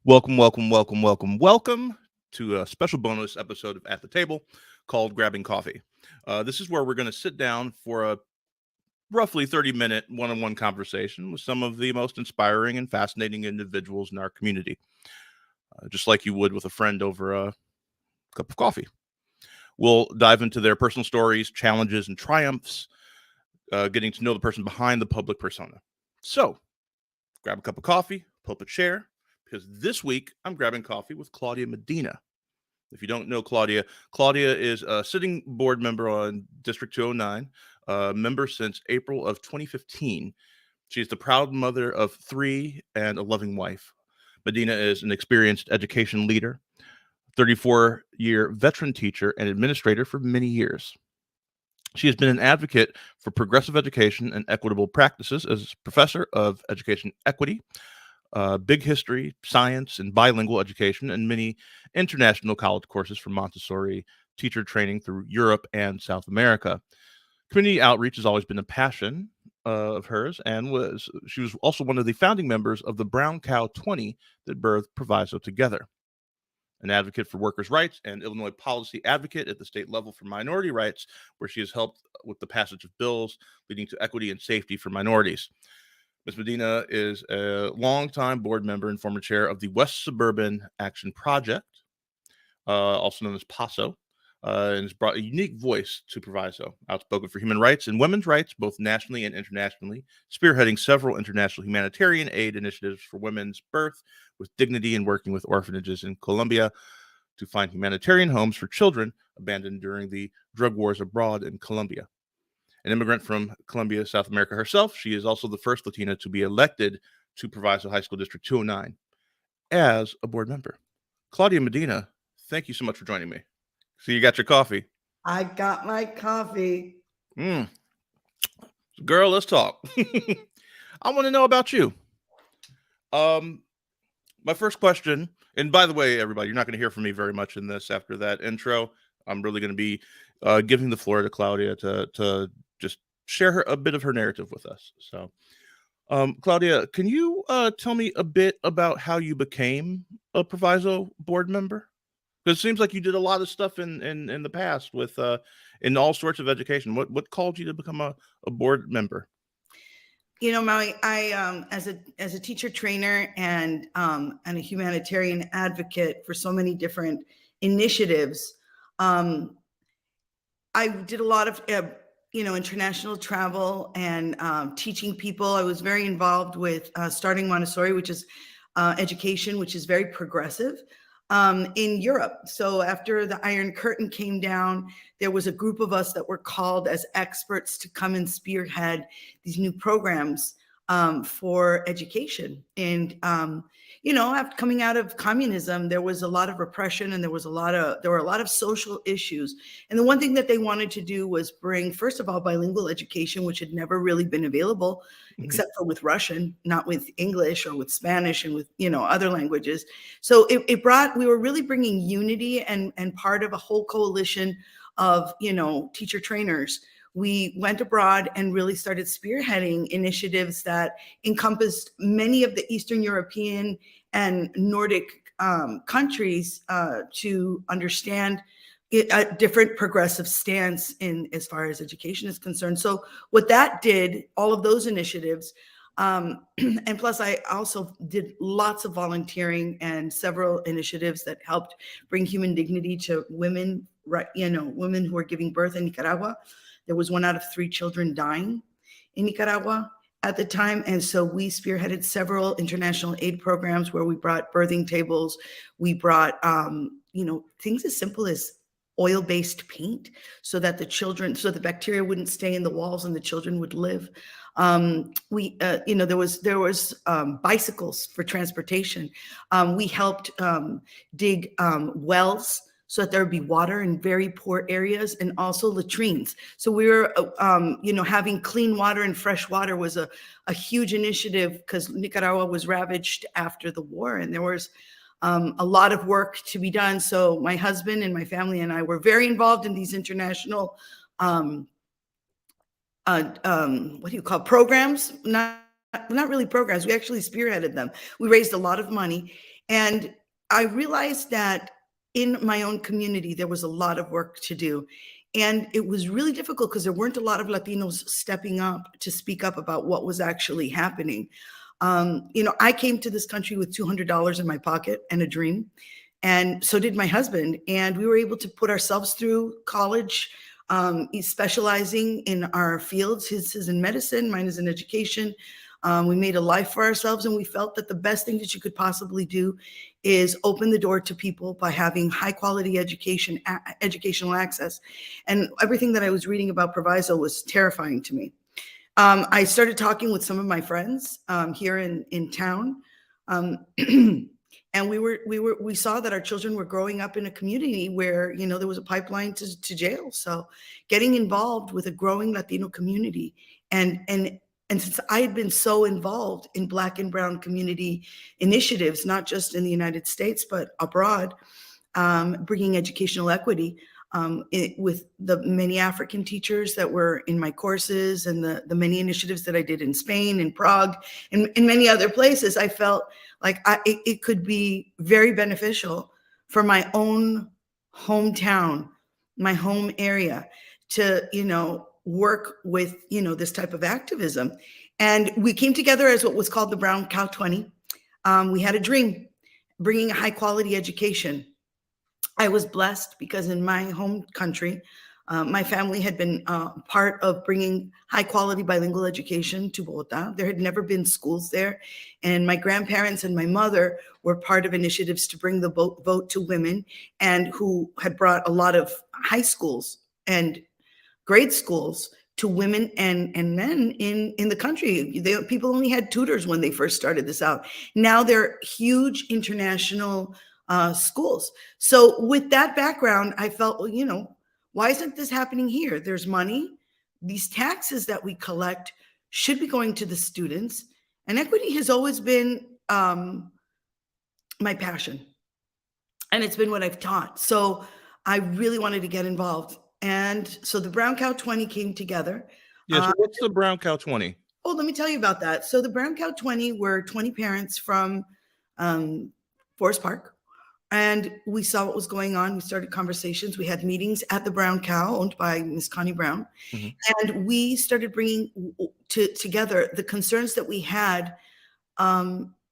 Welcome to a special bonus episode of At the Table called Grabbing Coffee. This is where we're going to sit down for a roughly 30-minute one on one conversation with some of the most inspiring and fascinating individuals in our community, just like you would with a friend over a cup of coffee. We'll dive into their personal stories, challenges, and triumphs, getting to know the person behind the public persona. So, grab a cup of coffee, pull up a chair, because this week I'm grabbing coffee with Claudia Medina. If you don't know Claudia, Claudia is a sitting board member on District 209, a member since April of 2015. She's the proud mother of 3 and a loving wife. Medina is an experienced education leader, 34-year veteran teacher and administrator for many years. She has been an advocate for progressive education and equitable practices as professor of education equity, big history, science, and bilingual education, and many international college courses from Montessori teacher training through Europe and South America. Community outreach has always been a passion of hers, and she was also one of the founding members of the Brown Cow 20 that birthed Proviso together. An advocate for workers' rights and Illinois policy advocate at the state level for minority rights, where she has helped with the passage of bills leading to equity and safety for minorities. Ms. Medina is a longtime board member and former chair of the West Suburban Action Project, also known as PASO, and has brought a unique voice to Proviso, outspoken for human rights and women's rights, both nationally and internationally, spearheading several international humanitarian aid initiatives for women's birth with dignity and working with orphanages in Colombia to find humanitarian homes for children abandoned during the drug wars abroad in Colombia. An immigrant from Colombia, South America herself, she is also the first Latina to be elected to Proviso High School District 209 as a board member. Claudia Medina, thank you so much for joining me. So you got your coffee. I got my coffee. Girl, let's talk. I want to know about you. My first question, and by the way, everybody, you're not going to hear from me very much in this after that intro. I'm really going to be giving the floor to Claudia to just share a bit of her narrative with us. So, Claudia, can you tell me a bit about how you became a Proviso board member? Because it seems like you did a lot of stuff in the past with in all sorts of education. What called you to become a board member? You know, Maui, I as a teacher trainer and a humanitarian advocate for so many different initiatives, I did a lot of international travel and teaching people. I was very involved with starting Montessori, which is education, which is very progressive in Europe. So after the Iron Curtain came down, there was a group of us that were called as experts to come and spearhead these new programs for education. And after coming out of communism, there was a lot of repression and there were a lot of social issues. And the one thing that they wanted to do was bring, first of all, bilingual education, which had never really been available, except for with Russian, not with English or with Spanish and with, other languages. So we were really bringing unity and part of a whole coalition of, teacher trainers. We went abroad and really started spearheading initiatives that encompassed many of the Eastern European and Nordic countries to understand a different progressive stance in as far as education is concerned. So what that did, all of those initiatives, and plus I also did lots of volunteering and several initiatives that helped bring human dignity to women, right? Women who are giving birth in Nicaragua. There was 1 out of 3 children dying in Nicaragua at the time. And so we spearheaded several international aid programs where we brought birthing tables. We brought, things as simple as oil-based paint so that the bacteria wouldn't stay in the walls and the children would live. There was bicycles for transportation. We helped dig wells so that there would be water in very poor areas, and also latrines. So we were, having clean water and fresh water was a huge initiative because Nicaragua was ravaged after the war, and there was a lot of work to be done. So my husband and my family and I were very involved in these international, programs? Not really programs. We actually spearheaded them. We raised a lot of money. And I realized that in my own community, there was a lot of work to do. And it was really difficult because there weren't a lot of Latinos stepping up to speak up about what was actually happening. I came to this country with $200 in my pocket and a dream. And so did my husband. And we were able to put ourselves through college, he's specializing in our fields. His is in medicine, mine is in education. We made a life for ourselves, and we felt that the best thing that you could possibly do is open the door to people by having high quality education, educational access. And everything that I was reading about Proviso was terrifying to me. I started talking with some of my friends here in town. And we saw that our children were growing up in a community where, there was a pipeline to jail. So getting involved with a growing Latino community, and since I had been so involved in Black and Brown community initiatives, not just in the United States, but abroad, bringing educational equity, with the many African teachers that were in my courses, and the many initiatives that I did in Spain and Prague and in many other places, I felt like it could be very beneficial for my own hometown, my home area, to, work with, this type of activism. And we came together as what was called the Brown Cow 20. We had a dream, bringing a high quality education. I was blessed because in my home country, my family had been part of bringing high quality bilingual education to Bogota. There had never been schools there. And my grandparents and my mother were part of initiatives to bring the vote to women, and who had brought a lot of high schools and grade schools to women and men in the country. People only had tutors when they first started this out. Now they're huge international schools. So with that background, I felt, well, why isn't this happening here? There's money. These taxes that we collect should be going to the students. And equity has always been my passion. And it's been what I've taught. So I really wanted to get involved. And so the Brown Cow 20 came together. Yeah, so what's the Brown Cow 20? Oh, let me tell you about that. So the Brown Cow 20 were 20 parents from Forest Park. And we saw what was going on. We started conversations. We had meetings at the Brown Cow, owned by Miss Connie Brown. Mm-hmm. And we started bringing together the concerns that we had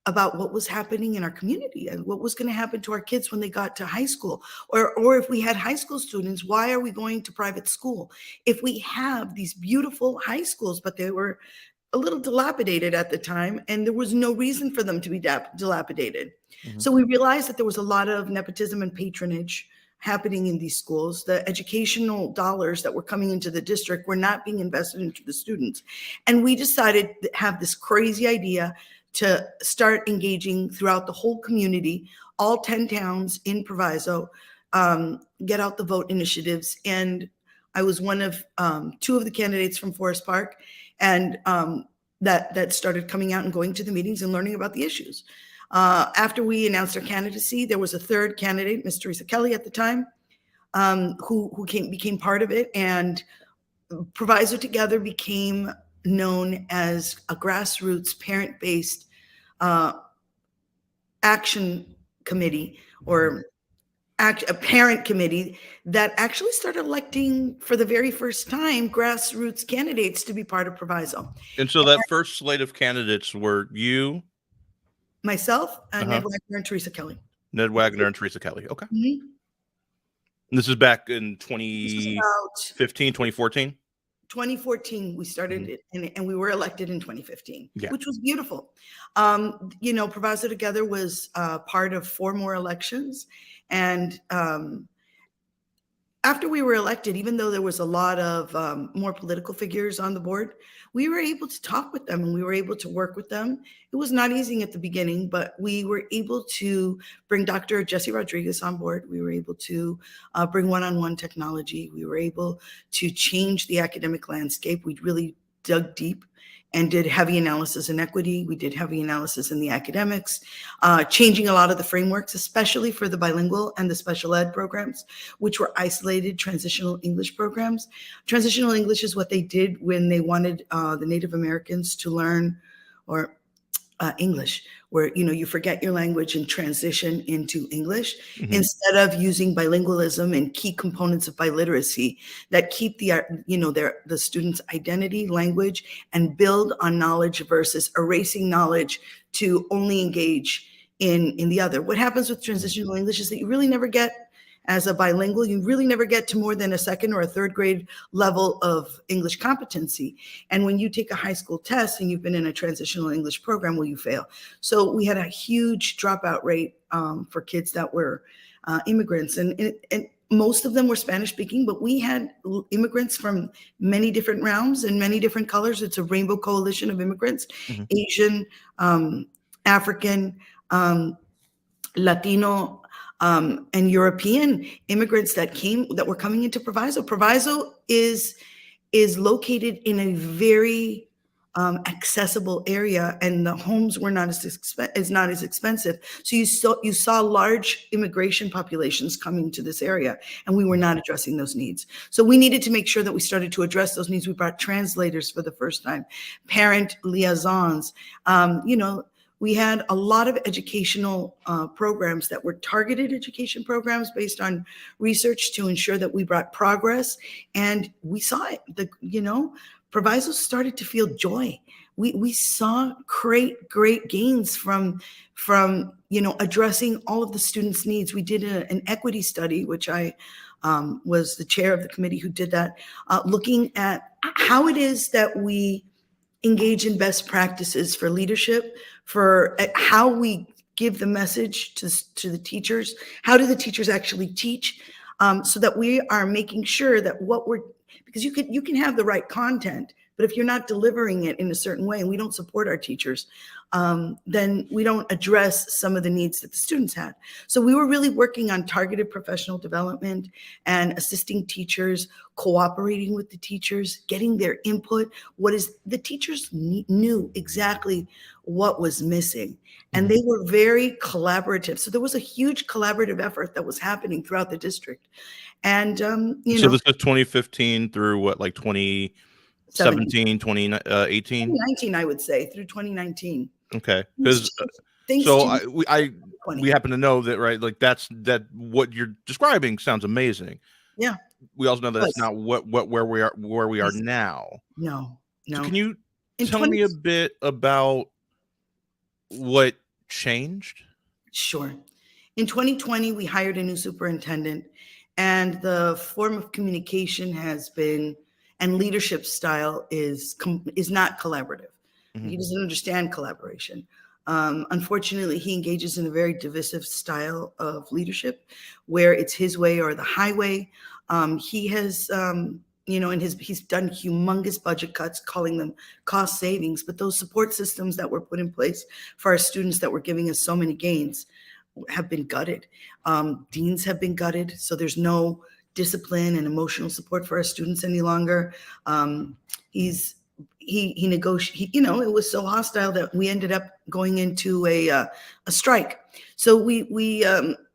about what was happening in our community and what was going to happen to our kids when they got to high school. Or if we had high school students, why are we going to private school? If we have these beautiful high schools, but they were a little dilapidated at the time, and there was no reason for them to be dilapidated. Mm-hmm. So we realized that there was a lot of nepotism and patronage happening in these schools. The educational dollars that were coming into the district were not being invested into the students. And we decided to have this crazy idea to start engaging throughout the whole community, all 10 towns in Proviso, get out the vote initiatives. And I was one of 2 of the candidates from Forest Park, and that started coming out and going to the meetings and learning about the issues. After we announced our candidacy, there was a 3rd candidate, Ms. Teresa Kelly at the time, who became part of it, and Proviso Together became known as a grassroots parent-based action committee, or a parent committee that actually started electing for the very first time grassroots candidates to be part of Proviso. And so that first slate of candidates were you, myself, Ned Wagner, and Teresa Kelly. Ned Wagner and Teresa Kelly. Okay. Mm-hmm. And this is back in 2015, 2014? 2014, we started it, and we were elected in 2015, which was beautiful. Proviso Together was part of 4 more elections. And after we were elected, even though there was a lot of more political figures on the board, we were able to talk with them, and we were able to work with them. It was not easy at the beginning, but we were able to bring Dr. Jesse Rodriguez on board. We were able to bring one-on-one technology. We were able to change the academic landscape. We really dug deep and did heavy analysis in equity. We did heavy analysis in the academics, changing a lot of the frameworks, especially for the bilingual and the special ed programs, which were isolated transitional English programs. Transitional English is what they did when they wanted the Native Americans to learn, or English, where you forget your language and transition into English Mhm. instead of using bilingualism and key components of biliteracy that keep the student's identity, language, and build on knowledge versus erasing knowledge to only engage in the other. What happens with transitional English is that you really never get, as a bilingual, you really never get to more than a second or a third grade level of English competency. And when you take a high school test and you've been in a transitional English program, well, you fail. So we had a huge dropout rate for kids that were immigrants. And most of them were Spanish speaking, but we had immigrants from many different realms and many different colors. It's a rainbow coalition of immigrants, Mhm. Asian, African, Latino, and European immigrants that were coming into Proviso. Proviso is located in a very accessible area, and the homes were not as expensive. So you saw large immigration populations coming to this area, and we were not addressing those needs. So we needed to make sure that we started to address those needs. We brought translators for the first time, parent liaisons, we had a lot of educational programs that were targeted education programs based on research to ensure that we brought progress. And we saw it. Proviso started to feel joy. We saw great gains from addressing all of the students' needs. We did an equity study, which I was the chair of the committee who did that, looking at how it is that we engage in best practices for leadership, for how we give the message to the teachers. How do the teachers actually teach, so that we are making sure that because you can have the right content, but if you're not delivering it in a certain way, and we don't support our teachers, then we don't address some of the needs that the students had. So we were really working on targeted professional development and assisting teachers, cooperating with the teachers, getting their input. The teachers knew exactly what was missing, and they were very collaborative. So there was a huge collaborative effort that was happening throughout the district. And, So this is 2015 through what, like 2017, 2018? 2019, I would say, through 2019. Okay, Things because things so changed. we happen to know that, right? Like that what you're describing sounds amazing. Yeah. We also know that it's Was. not where we are now. No. So can you In tell 20 me a bit about what changed? Sure. In 2020, we hired a new superintendent, and the form of communication and leadership style is not collaborative. Mhm. He doesn't understand collaboration. Unfortunately, he engages in a very divisive style of leadership, where it's his way or the highway. He has, he's done humongous budget cuts, calling them cost savings. But those support systems that were put in place for our students that were giving us so many gains have been gutted. Deans have been gutted, so there's no discipline and emotional support for our students any longer. He negotiated. It was so hostile that we ended up going into a strike. So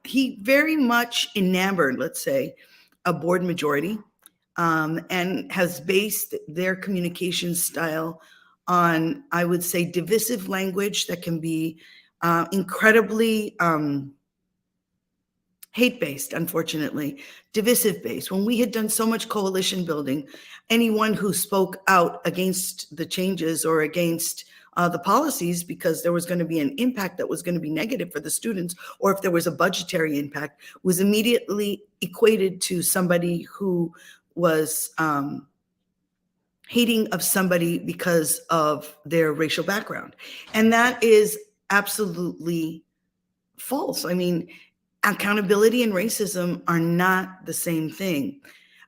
he very much enamored, let's say, a board majority, and has based their communication style on, I would say, divisive language that can be incredibly hate-based, unfortunately, divisive-based. When we had done so much coalition building, anyone who spoke out against the changes or against the policies, because there was going to be an impact that was going to be negative for the students, or if there was a budgetary impact, was immediately equated to somebody who was hating of somebody because of their racial background. And that is absolutely false. I mean, accountability and racism are not the same thing.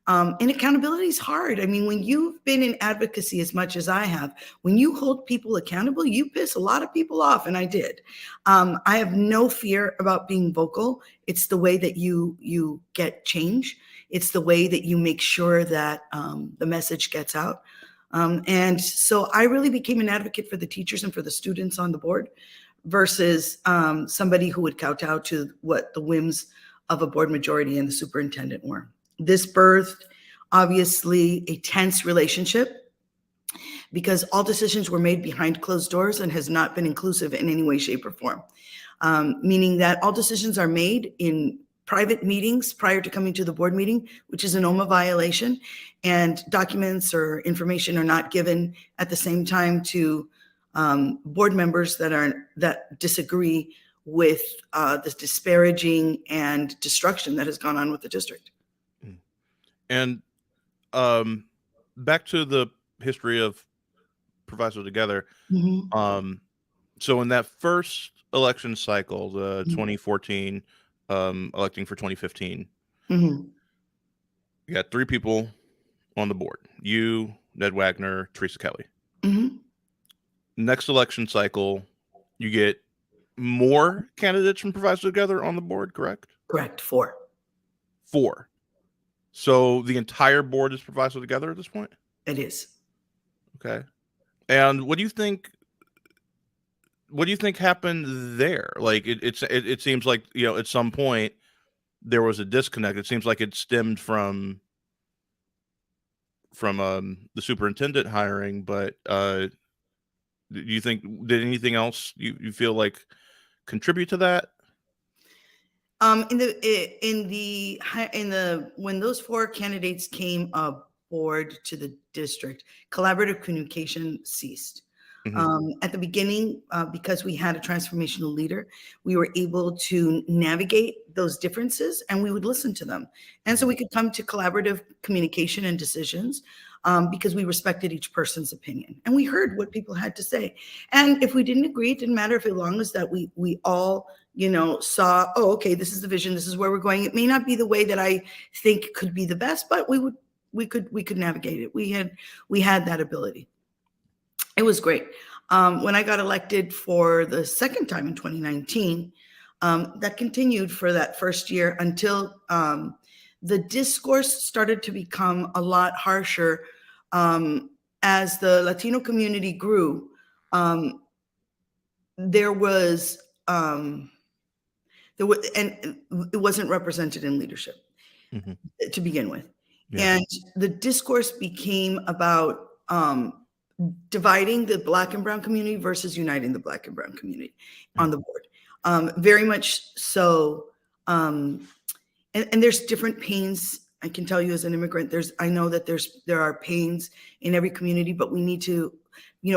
And accountability is hard. I mean, when you've been in advocacy as much as I have, when you hold people accountable, you piss a lot of people off, and I did. I have no fear about being vocal. It's the way that you get change. It's the way that you make sure that the message gets out. And so I really became an advocate for the teachers and for the students on the board, versus somebody who would kowtow to what the whims of a board majority and the superintendent were. This birthed, obviously, a tense relationship because all decisions were made behind closed doors and has not been inclusive in any way, shape, or form. Meaning that all decisions are made in private meetings prior to coming to the board meeting, which is an OMA violation, and documents or information are not given at the same time to board members that disagree with the disparaging and destruction that has gone on with the district. And back to the history of Proviso Together. Mm-hmm. So in that first election cycle, the 2014 electing for 2015, Mm-hmm. you got 3 people on the board: you, Ned Wagner, Teresa Kelly. Mm-hmm. Next election cycle, you get more candidates from Proviso Together on the board, correct? Correct. 4. 4. So the entire board is Proviso Together at this point? It is. Okay. And what do you think happened there? Like it seems like, at some point there was a disconnect. It seems like it stemmed from the superintendent hiring, but do you think did anything else you feel like contribute to that? When those 4 candidates came aboard to the district, collaborative communication ceased. At the beginning, because we had a transformational leader, we were able to navigate those differences and we would listen to them. And so we could come to collaborative communication and decisions because we respected each person's opinion and we heard what people had to say. And if we didn't agree, it didn't matter, if as long as that we all, saw, oh, okay, this is the vision, this is where we're going. It may not be the way that I think could be the best, but we could navigate it. We had that ability. It was great. When I got elected for the second time in 2019, that continued for that first year until the discourse started to become a lot harsher as the Latino community grew. There was, and it wasn't represented in leadership to begin with. Yeah. And the discourse became about dividing the Black and Brown community versus uniting the Black and Brown community on the board. Very much so. And there's different pains. I can tell you as an immigrant, I know that there are pains in every community, but we need to,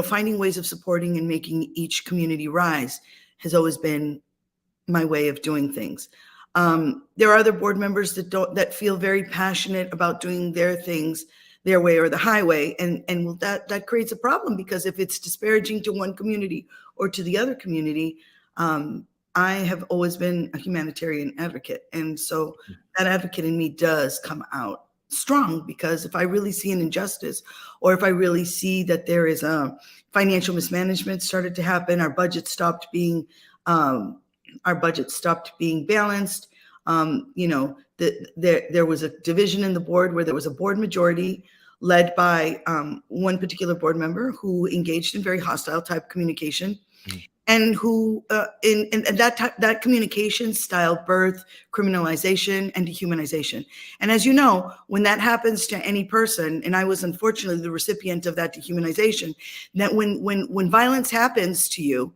finding ways of supporting and making each community rise has always been my way of doing things. There are other board members that feel very passionate about doing their things their way or the highway. And that creates a problem, because if it's disparaging to one community or to the other community, I have always been a humanitarian advocate. And so that advocate in me does come out strong, because if I really see an injustice, or if I really see that there is a financial mismanagement started to happen, our budget stopped being balanced. There was a division in the board where there was a board majority led by one particular board member who engaged in very hostile type communication, and who that communication style birthed criminalization and dehumanization. And as you know, when that happens to any person, and I was unfortunately the recipient of that dehumanization, that when violence happens to you,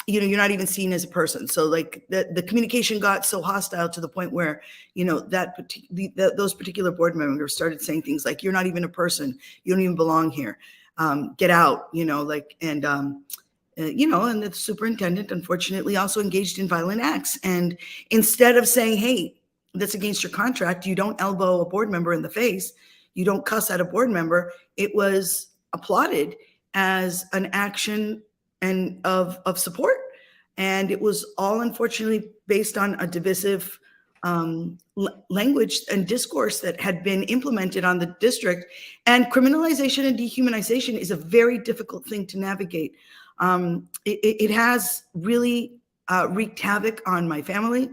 you're not even seen as a person. So like the communication got so hostile to the point where, those particular board members started saying things like, you're not even a person, you don't even belong here, get out, and the superintendent unfortunately also engaged in violent acts. And instead of saying, hey, that's against your contract, you don't elbow a board member in the face, you don't cuss at a board member, it was applauded as an action and of support. And it was all unfortunately based on a divisive language and discourse that had been implemented on the district. And criminalization and dehumanization is a very difficult thing to navigate. It has really wreaked havoc on my family,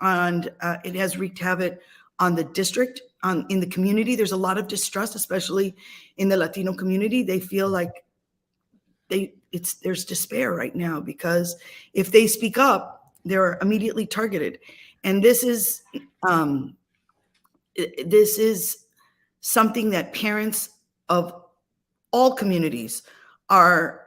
and it has wreaked havoc on the district, in the community. There's a lot of distrust, especially in the Latino community. They feel like there's despair right now, because if they speak up, they're immediately targeted. And this is something that parents of all communities are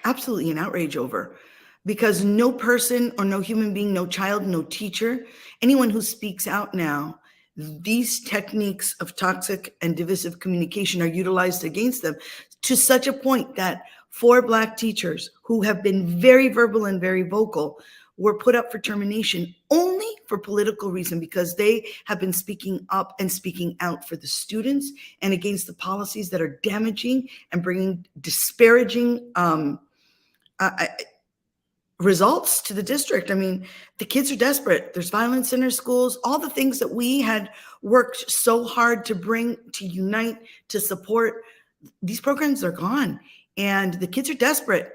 absolutely in outrage over, because no person or no human being, no child, no teacher, anyone who speaks out now, these techniques of toxic and divisive communication are utilized against them to such a point that 4 Black teachers who have been very verbal and very vocal were put up for termination only for political reason, because they have been speaking up and speaking out for the students and against the policies that are damaging and bringing disparaging results to the district. I mean, the kids are desperate. There's violence in our schools, all the things that we had worked so hard to bring, to unite, to support. These programs are gone and the kids are desperate.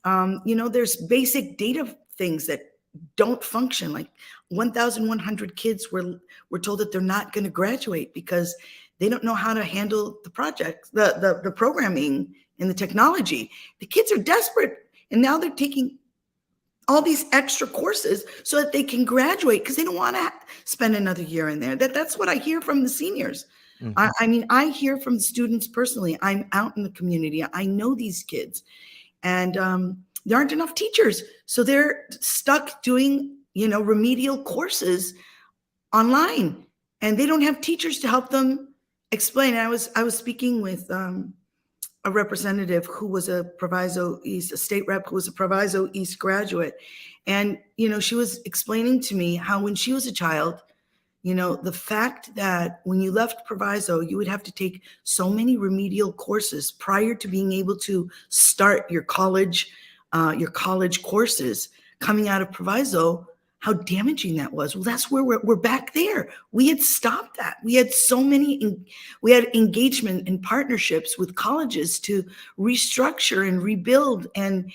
There's basic data things that don't function. Like 1,100 kids were told that they're not going to graduate because they don't know how to handle the project, the programming and the technology. The kids are desperate, and now they're taking all these extra courses so that they can graduate because they don't want to spend another year in there. That's what I hear from the seniors. Mm-hmm. I hear from the students personally. I'm out in the community. I know these kids, and there aren't enough teachers. So they're stuck doing, remedial courses online, and they don't have teachers to help them explain. I was speaking with a representative who was a Proviso East, a state rep who was a Proviso East graduate. And, she was explaining to me how when she was a child, the fact that when you left Proviso, you would have to take so many remedial courses prior to being able to start your college courses coming out of Proviso, how damaging that was. Well, that's where we're back there. We had stopped that. We had we had engagement and partnerships with colleges to restructure and rebuild and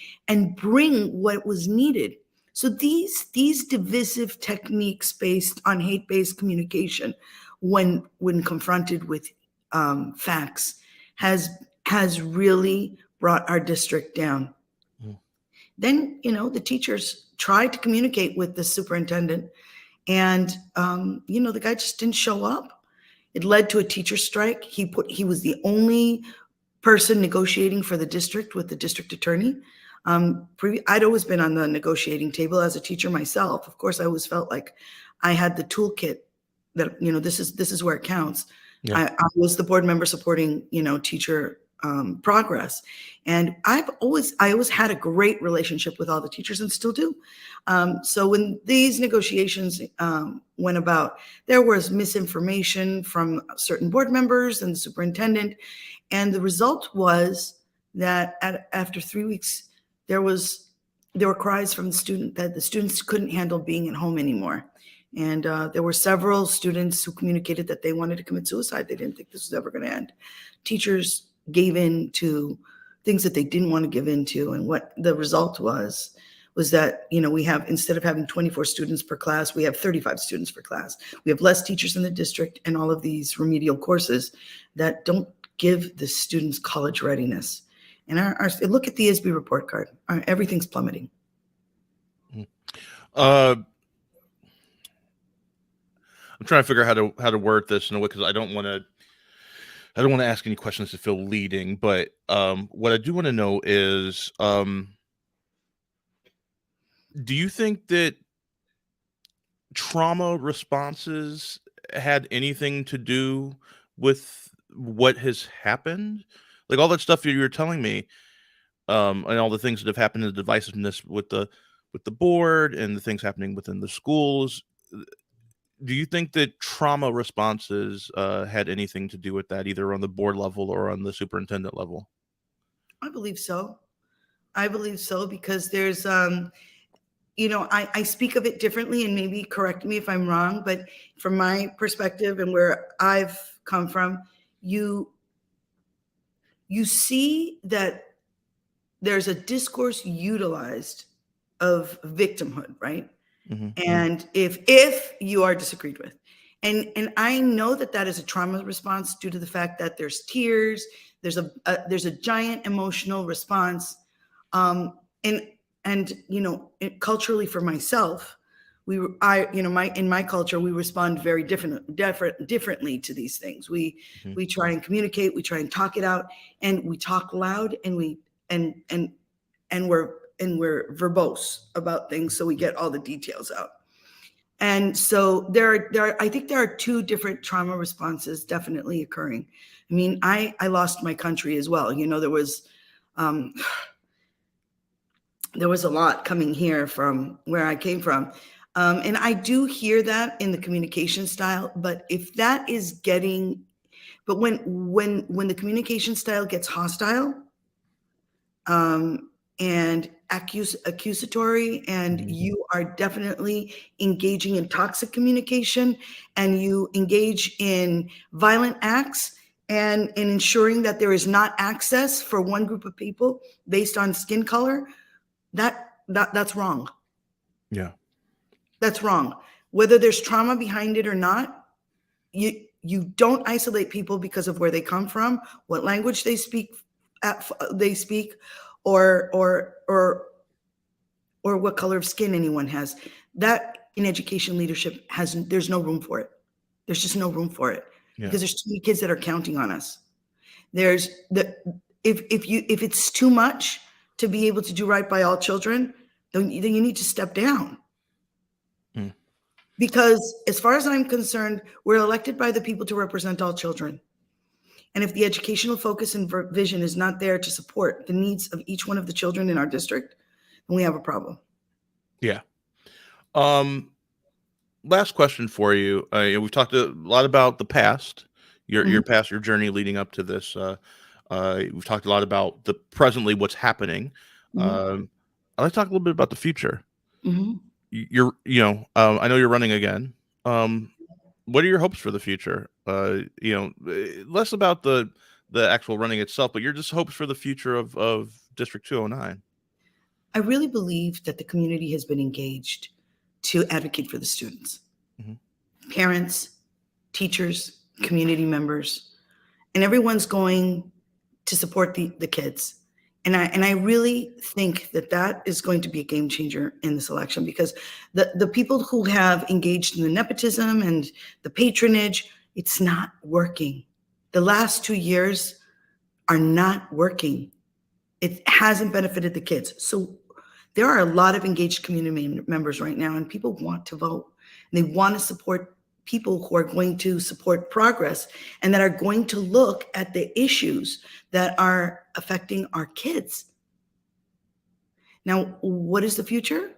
bring what was needed. So these divisive techniques based on hate-based communication, when confronted with facts, has really brought our district down. Then, the teachers tried to communicate with the superintendent, and, the guy just didn't show up. It led to a teacher strike. He was the only person negotiating for the district with the district attorney. I'd always been on the negotiating table as a teacher myself. Of course, I always felt like I had the toolkit that, this is where it counts. Yeah. I was the board member supporting, teacher progress. And I always had a great relationship with all the teachers and still do. So when these negotiations went about, there was misinformation from certain board members and the superintendent. And the result was that after 3 weeks, there were cries from the student that the students couldn't handle being at home anymore. And there were several students who communicated that they wanted to commit suicide. They didn't think this was ever going to end. Teachers gave in to things that they didn't want to give into. And what the result was that, we have, instead of having 24 students per class, we have 35 students per class. We have less teachers in the district, and all of these remedial courses that don't give the students college readiness. And our look at the ISB report card. Everything's plummeting. I'm trying to figure out how to word this in a way, because I don't want to ask any questions that feel leading. But what I do want to know is, do you think that trauma responses had anything to do with what has happened? Like all that stuff you were telling me, and all the things that have happened in the divisiveness with the board and the things happening within the schools. Do you think that trauma responses had anything to do with that, either on the board level or on the superintendent level? I believe so. Because there's, I speak of it differently, and maybe correct me if I'm wrong, but from my perspective and where I've come from, you see that there's a discourse utilized of victimhood, right? Mm-hmm. And if you are disagreed with, and I know that is a trauma response due to the fact that there's tears, there's a giant emotional response, and culturally for myself, in my culture, we respond very differently to these things. We try and communicate, we try and talk it out, and we talk loud, and we're verbose about things, so we get all the details out. And so I think there are two different trauma responses definitely occurring. I mean, I lost my country as well. There was a lot coming here from where I came from. And I do hear that in the communication style, but if that is but when the communication style gets hostile, and accusatory, and you are definitely engaging in toxic communication, and you engage in violent acts, and in ensuring that there is not access for one group of people based on skin color, that's wrong. Yeah. That's wrong. Whether there's trauma behind it or not, you don't isolate people because of where they come from, what language they speak, or what color of skin anyone has. That in education leadership there's no room for it. There's just no room for it, because there's too many kids that are counting on us. If it's too much to be able to do right by all children, then you need to step down. Because as far as I'm concerned, we're elected by the people to represent all children. And if the educational focus and vision is not there to support the needs of each one of the children in our district, then we have a problem. Yeah. Last question for you. We've talked a lot about the past, your past, your journey leading up to this. We've talked a lot about the presently, what's happening. I'd like to talk a little bit about the future. I know you're running again. What are your hopes for the future? Less about the actual running itself, but your just hopes for the future of District 209. I really believe that the community has been engaged to advocate for the students, parents, teachers, community members, and everyone's going to support the kids. And I really think that is going to be a game changer in this election, because the people who have engaged in the nepotism and the patronage, it's not working. The last 2 years are not working. It hasn't benefited the kids. So there are a lot of engaged community members right now, and people want to vote. And they want to support people who are going to support progress and that are going to look at the issues that are affecting our kids. Now, what is the future?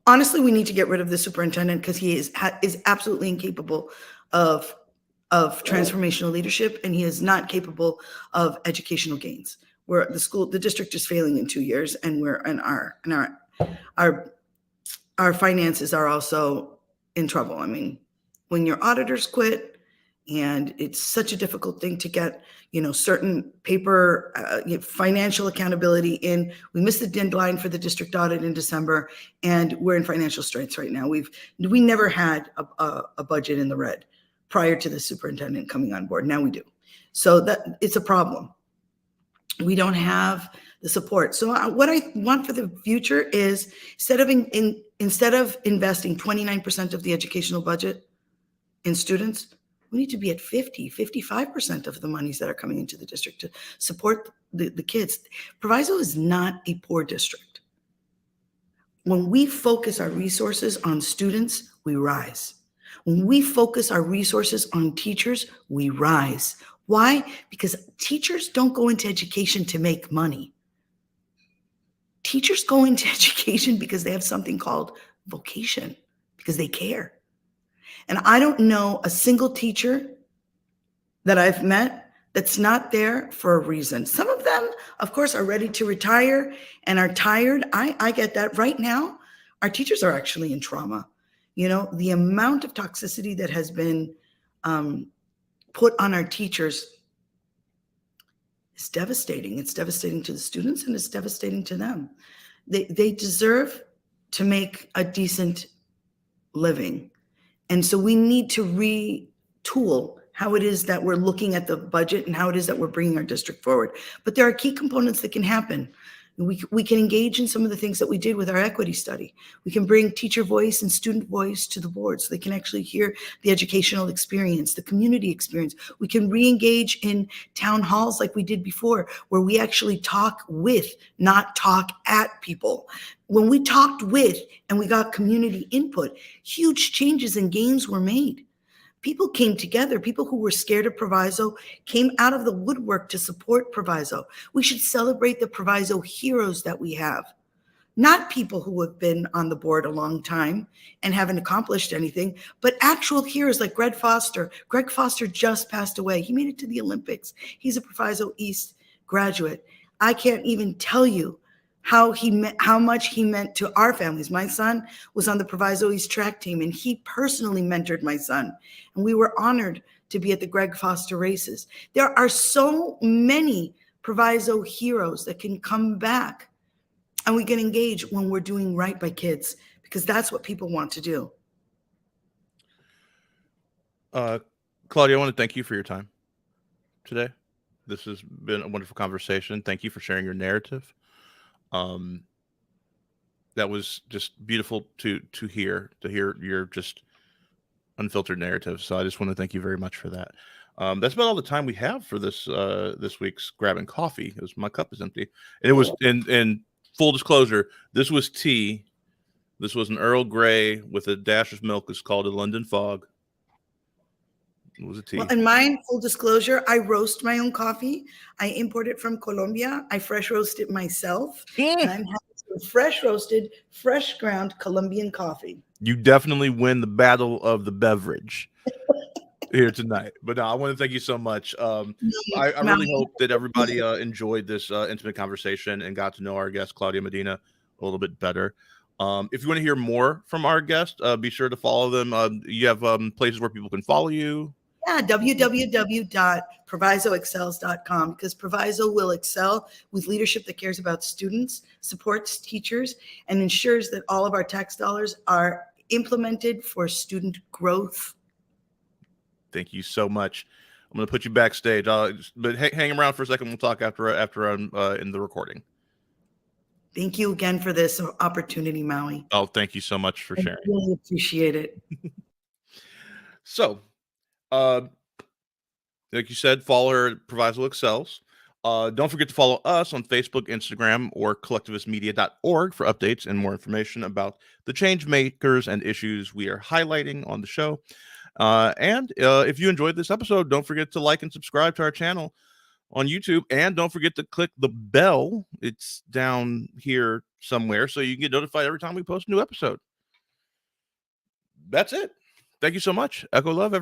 Honestly, we need to get rid of the superintendent, because he is absolutely incapable of transformational leadership, and he is not capable of educational gains. Where the district is failing in 2 years, and our finances are also in trouble. I mean, when your auditors quit, and it's such a difficult thing to get, certain paper financial accountability in. We missed the deadline for the district audit in December, and we're in financial straits right now. We never had a budget in the red prior to the superintendent coming on board. Now we do. So that it's a problem. We don't have the support. So what I want for the future is, instead of investing 29% of the educational budget in students, we need to be at 55% of the monies that are coming into the district to support the kids. Proviso is not a poor district. When we focus our resources on students, we rise. When we focus our resources on teachers, we rise. Why? Because teachers don't go into education to make money. Teachers go into education because they have something called vocation, because they care. And I don't know a single teacher that I've met that's not there for a reason. Some of them, of course, are ready to retire and are tired. I get that. Right now, our teachers are actually in trauma. The amount of toxicity that has been put on our teachers is devastating. It's devastating to the students, and it's devastating to them. They deserve to make a decent living. And so we need to retool how it is that we're looking at the budget and how it is that we're bringing our district forward. But there are key components that can happen. We can engage in some of the things that we did with our equity study. We can bring teacher voice and student voice to the board so they can actually hear the educational experience, the community experience. We can re-engage in town halls like we did before, where we actually talk with, not talk at people. When we talked with and we got community input, huge changes and gains were made. People came together. People who were scared of Proviso came out of the woodwork to support Proviso. We should celebrate the Proviso heroes that we have, not people who have been on the board a long time and haven't accomplished anything, but actual heroes like Greg Foster. Greg Foster just passed away. He made it to the Olympics. He's a Proviso East graduate. I can't even tell you how much he meant to our families. My son was on the Proviso East track team, and he personally mentored my son. And we were honored to be at the Greg Foster races. There are so many Proviso heroes that can come back, and we can engage when we're doing right by kids, because that's what people want to do. Claudia, I want to thank you for your time today. This has been a wonderful conversation. Thank you for sharing your narrative. That was just beautiful to hear your just unfiltered narrative. So I just want to thank you very much for that. That's about all the time we have for this week's Grabbing Coffee, because my cup is empty. And it was in full disclosure, this was tea. This was an Earl Grey with a dash of milk. It's called a London Fog. It was a tea. Well, and mine, full disclosure, I roast my own coffee. I import it from Colombia. I fresh roast it myself. And I'm having some fresh roasted, fresh ground Colombian coffee. You definitely win the battle of the beverage here tonight. But no, I want to thank you so much. I really hope that everybody enjoyed this intimate conversation and got to know our guest, Claudia Medina, a little bit better. If you want to hear more from our guest, be sure to follow them. You have places where people can follow you. Yeah, www.provisoexcels.com, because Proviso will excel with leadership that cares about students, supports teachers, and ensures that all of our tax dollars are implemented for student growth. Thank you so much. I'm going to put you backstage, but hang around for a second. We'll talk after I'm in the recording. Thank you again for this opportunity, Maui. Oh, thank you so much for sharing. I really appreciate it. So, like you said, follow her at Proviso Excels. Don't forget to follow us on Facebook, Instagram, or collectivistmedia.org for updates and more information about the change makers and issues we are highlighting on the show. And if you enjoyed this episode, don't forget to like and subscribe to our channel on YouTube. And don't forget to click the bell. It's down here somewhere, so you can get notified every time we post a new episode. That's it. Thank you so much. Echo love, everyone.